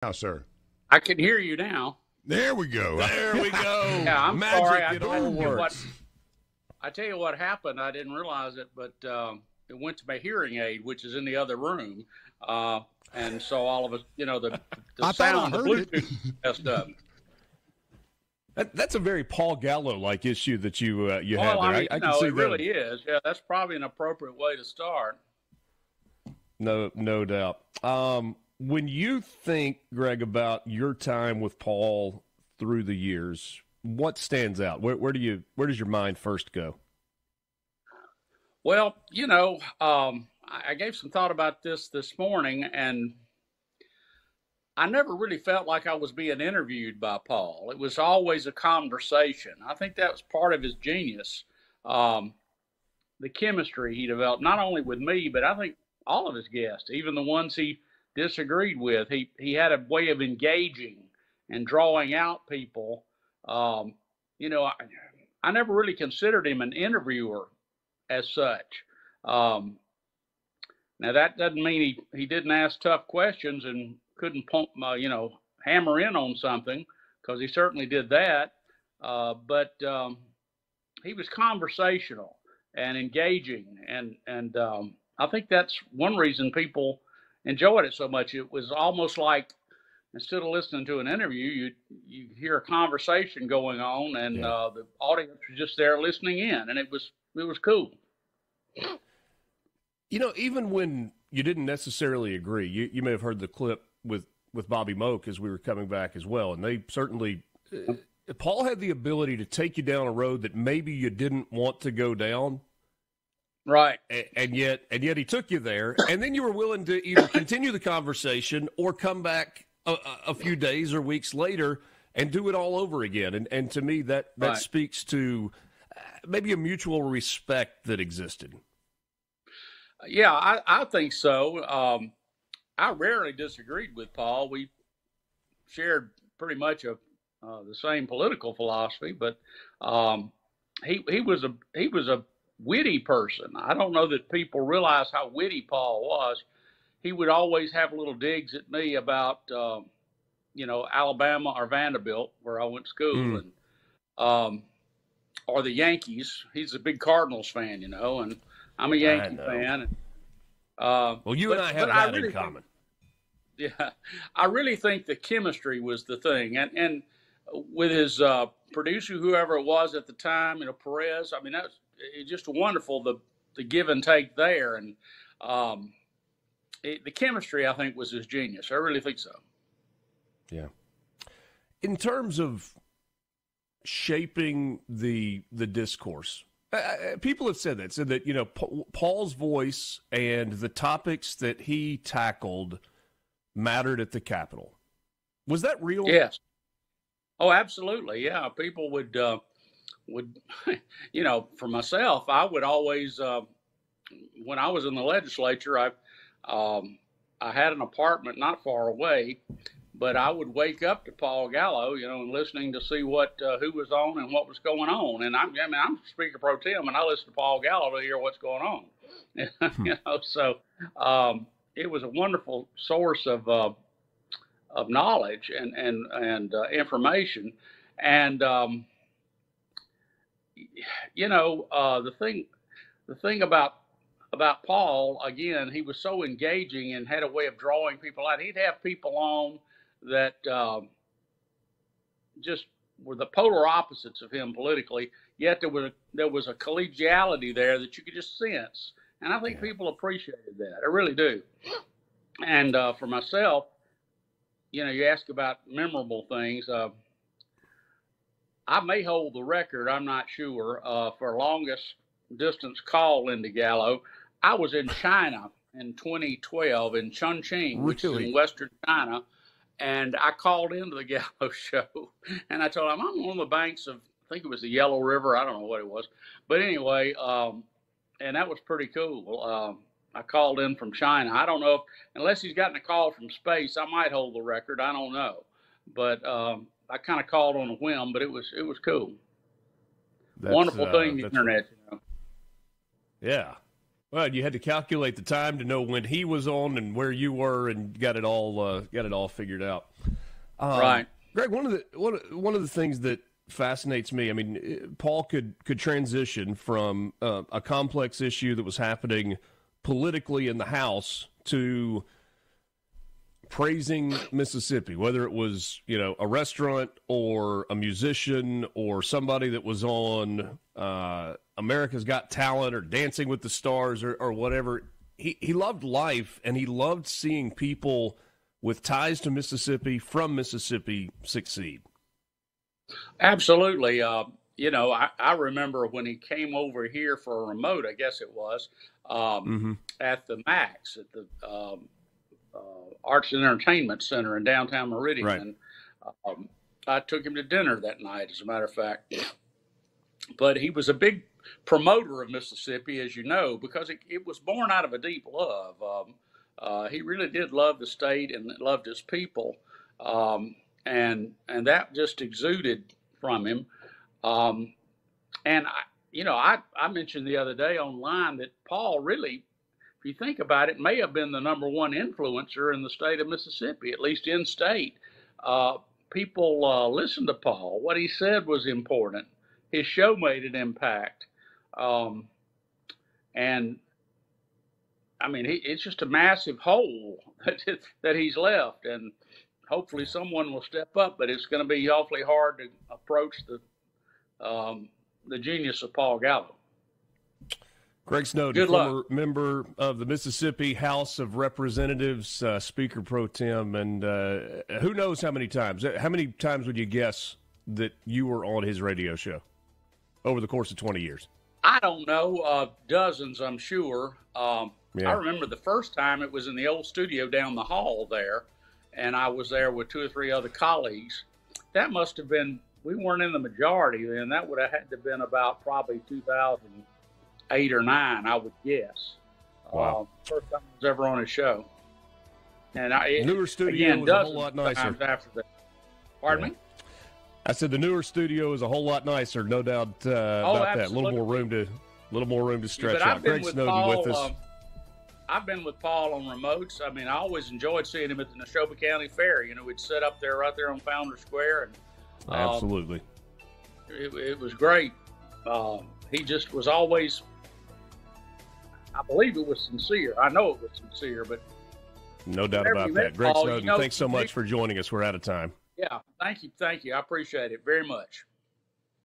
Now, sir. I can hear you now. There we go. There we go. Yeah, I'm Magic, sorry. I it all works. tell you what happened. I didn't realize it, but it went to my hearing aid, which is in the other room. And so all of us, the I sound, the heard Bluetooth messed up. That's a very Paul Gallo-like issue that you had there. I can see it that. really is. Yeah, that's probably an appropriate way to start. No doubt. When you think, Greg, about your time with Paul through the years, what stands out? Where does your mind first go? Well, I gave some thought about this morning, and I never really felt like I was being interviewed by Paul. It was always a conversation. I think that was part of his genius, the chemistry he developed, not only with me, but I think all of his guests, even the ones he disagreed with. He had a way of engaging and drawing out people. I never really considered him an interviewer as such. Now that doesn't mean he didn't ask tough questions and couldn't hammer in on something, because he certainly did that. But he was conversational and engaging, and I think that's one reason people enjoyed it so much. It was almost like, instead of listening to an interview, you hear a conversation going on, and the audience was just there listening in, and it was cool. Even when you didn't necessarily agree, you may have heard the clip with Bobby Moak as we were coming back as well, and they certainly Paul had the ability to take you down a road that maybe you didn't want to go down. Right. And yet he took you there, and then you were willing to either continue the conversation or come back a few days or weeks later and do it all over again. And to me, that Right. speaks to maybe a mutual respect that existed. Yeah, I think so. I rarely disagreed with Paul. We shared pretty much the same political philosophy, but he was a witty person. I don't know that people realize how witty Paul was. He would always have little digs at me about Alabama or Vanderbilt, where I went to school, and or the Yankees. He's a big Cardinals fan, and I'm a Yankee fan. And, well, you and I have that in common. Yeah, I really think the chemistry was the thing, and with his producer, whoever it was at the time, Perez. I mean, that was just wonderful, the give and take there, and the chemistry, I think, was his genius. I really think so. Yeah. In terms of shaping the discourse, people have said that Paul's voice and the topics that he tackled mattered at the Capitol. Was that real? Yes. Oh, absolutely. Yeah. People would, for myself, I would always, when I was in the legislature, I had an apartment not far away, but I would wake up to Paul Gallo, and listening to see who was on and what was going on. And I'm Speaker Pro Tem, and I listen to Paul Gallo to hear what's going on. So it was a wonderful source of knowledge and information. And the thing about Paul, again, he was so engaging and had a way of drawing people out. He'd have people on that just were the polar opposites of him politically, yet there was a collegiality there that you could just sense. And I think people appreciated that. I really do. And for myself, you ask about memorable things. I may hold the record, I'm not sure, for longest distance call into Gallo. I was in China in 2012 in Chongqing, which is in western China, and I called into the Gallo show, and I told him I'm on the banks of, I think it was the Yellow River, I don't know what it was, but anyway, and that was pretty cool. I called in from China. I don't know if, unless he's gotten a call from space, I might hold the record. I don't know, but I kind of called on a whim, but it was cool. Wonderful thing, the internet. Yeah. Well, you had to calculate the time to know when he was on and where you were, and got it all figured out. Right, Greg. One of the things that fascinates me. I mean, Paul could transition from a complex issue that was happening politically in the House to praising Mississippi, whether it was, a restaurant or a musician or somebody that was on America's Got Talent or Dancing with the Stars or whatever. He loved life, and he loved seeing people with ties to Mississippi, from Mississippi, succeed. absolutely. I remember when he came over here for a remote, I guess it was, at the Max, at the Arts and Entertainment Center in downtown Meridian. Right. And I took him to dinner that night, as a matter of fact. But he was a big promoter of Mississippi, as you know, because it was born out of a deep love. He really did love the state and loved his people, and that just exuded from him. And I mentioned the other day online that Paul really, if you think about it, may have been the number one influencer in the state of Mississippi, at least in state. People listened to Paul. What he said was important. His show made an impact. And I mean, it's just a massive hole that he's left. And hopefully someone will step up, but it's going to be awfully hard to approach the genius of Paul Gallo. Greg Snowden, former member of the Mississippi House of Representatives, Speaker Pro Tem, and who knows how many times? How many times would you guess that you were on his radio show over the course of 20 years? I don't know, dozens, I'm sure. Yeah. I remember the first time it was in the old studio down the hall there, and I was there with 2 or 3 other colleagues. That must have been, we weren't in the majority then. That would have had to have been about probably 2008 or 9, I would guess. Wow. First time I was ever on his show. And newer studio again, was a whole lot nicer. After that. Pardon me? I said the newer studio is a whole lot nicer, no doubt about absolutely. that. A little more room to stretch out. Greg Snowden Paul, with us. I've been with Paul on remotes. I mean, I always enjoyed seeing him at the Neshoba County Fair. We'd sit up there right there on Founder Square, and Absolutely, it was great. He just was always, I believe it was sincere. I know it was sincere, but no doubt about that. Greg Paul, Snowden, thanks so much for joining us. We're out of time. Yeah, thank you. I appreciate it very much.